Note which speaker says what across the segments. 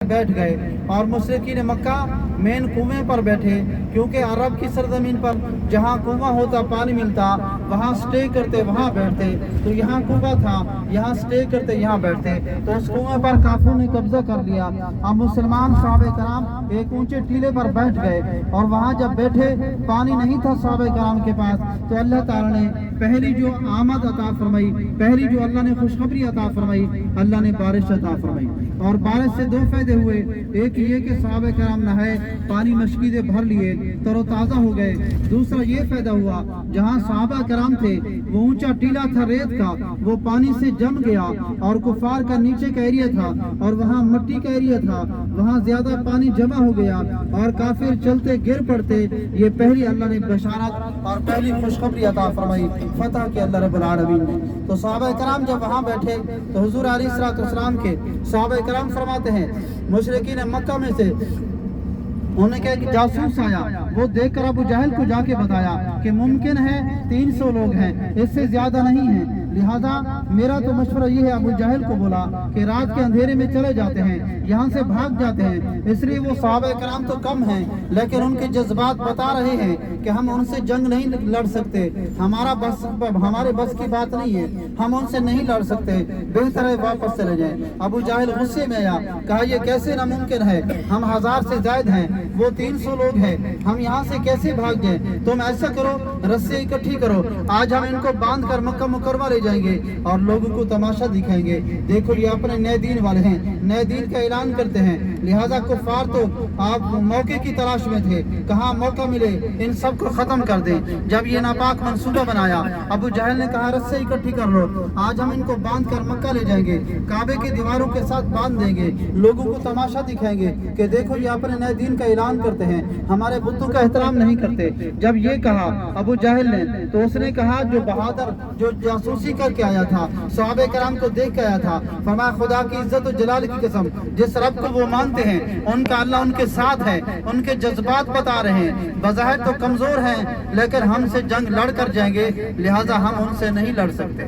Speaker 1: बैठ गए और मुशरिकीन मक्का मेन कुएं पर बैठे, क्योंकि अरब की सरजमीन पर जहाँ कुआं होता पानी मिलता वहाँ स्टे करते, वहाँ बैठते। तो यहाँ कुआं था, यहाँ स्टे करते, यहाँ बैठते। तो उस कुएं पर काफिरों ने कब्जा कर लिया। अब मुसलमान सहाबे कराम एक ऊंचे टीले पर बैठ गए और वहाँ जब बैठे पानी नहीं था सहाबे कराम के पास, तो अल्लाह ताला ने पहली जो आमद अता फरमाई, पहली जो अल्लाह ने खुशखबरी अता फरमाई, अल्लाह ने बारिश अता फरमाई। और बारिश से दो फायदे हुए, एक ये कि सहाबे कराम नहाए, पानी मशकीदे भर लिए, तरोताज़ा हो गए। दूसरा ये फायदा हुआ, जहाँ सहाबा कराम थे वो ऊंचा टीला था रेत का, वो पानी से जम गया और कुफार का नीचे का एरिया था और वहाँ मिट्टी का एरिया था, वहाँ ज्यादा पानी जमा हो गया और काफिर चलते गिर पड़ते। ये पहली अल्लाह ने बशारत और पहली खुशखबरी अता फरमाई फतह के अल्लाह रब्बुल आलमीन ने। तो सहाबा कराम जब वहाँ बैठे तो हुजूर अलैहिस्सलाम के सहाबा कराम फरमाते हैं, मुशरिकीन मक्का में से उन्होंने कहा कि जासूस आया, वो देखकर अबू जहल को जाके बताया कि मुमकिन है 300 लोग हैं, इससे ज्यादा नहीं है। लिहाजा मेरा तो मशवरा ये है, अबू जहल को बोला कि रात के अंधेरे में चले जाते हैं, यहाँ से भाग जाते हैं। इसलिए वो सहाबा कराम तो कम हैं, लेकिन उनके जज्बात बता रहे हैं कि हम उनसे जंग नहीं लड़ सकते, हमारे बस की बात नहीं है, हम उनसे नहीं लड़ सकते, बेहतर है वापस चले जाएं। अबू जहल गुस्से में आया, कहा ये कैसे नामुमकिन है, हम 1000 से ज्यादा हैं, वो 300 लोग हैं, हम यहाँ से कैसे भाग जाएं। तुम ऐसा करो, रस्सी इकट्ठी करो, आज हम इनको बांध कर मक्का मुकर्रमा ले जाएंगे और लोगों को तमाशा दिखाएंगे, देखो ये अपने नए दीन वाले हैं, नए दीन का ऐलान करते हैं। लिहाजा कुफार तो आप मौके की तलाश में थे, कहाँ मौका मिले इन सब को खत्म कर दें। जब ये नापाक मंसूबा बनाया, अबू जहल ने कहा रस्सी इकट्ठी कर लो, आज हम इनको बांध कर मक्का ले जाएंगे, काबे की दीवारों के साथ बांध देंगे, लोगों को तमाशा दिखाएंगे कि देखो ये अपने नए दीन का ऐलान करते हैं, हमारे बुतों का एहतराम नहीं करते। जब ये कहा अबू जहल ने, तो उसने कहा जो बहादुर जो जासूसी करके आया था, सहाबे कराम को देख के आया था, फरमाया खुदा की इज्जत और जलाल की कसम, जिस रब को वो मानते हैं उनका अल्लाह उनके साथ है, उनके जज्बात बता रहे हैं, बज़ाहिर तो कमजोर हैं लेकिन हमसे जंग लड़ कर जाएंगे, लिहाजा हम उनसे नहीं लड़ सकते।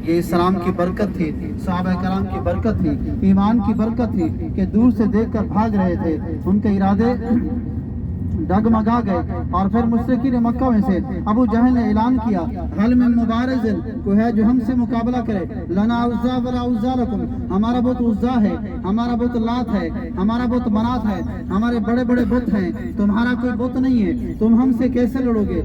Speaker 1: ये इस्लाम की बरकत थी, सहाबा कराम की बरकत थी, ईमान की बरकत थी कि दूर से देखकर भाग रहे थे, उनके इरादे डगमगा गए। और फिर मुशरिकीन मक्का में से अबू जहल ने ऐलान किया, हल में मुबारज़िन को है जो हमसे मुकाबला करे, लना उज़्ज़ा वला उज़्ज़ा लकुम, हमारा बुत उज़्ज़ा है, हमारा बुत लात है, हमारा बुत मनात है, हमारे बड़े बड़े बुत हैं, तुम्हारा कोई बुत नहीं है, तुम हमसे कैसे लड़ोगे।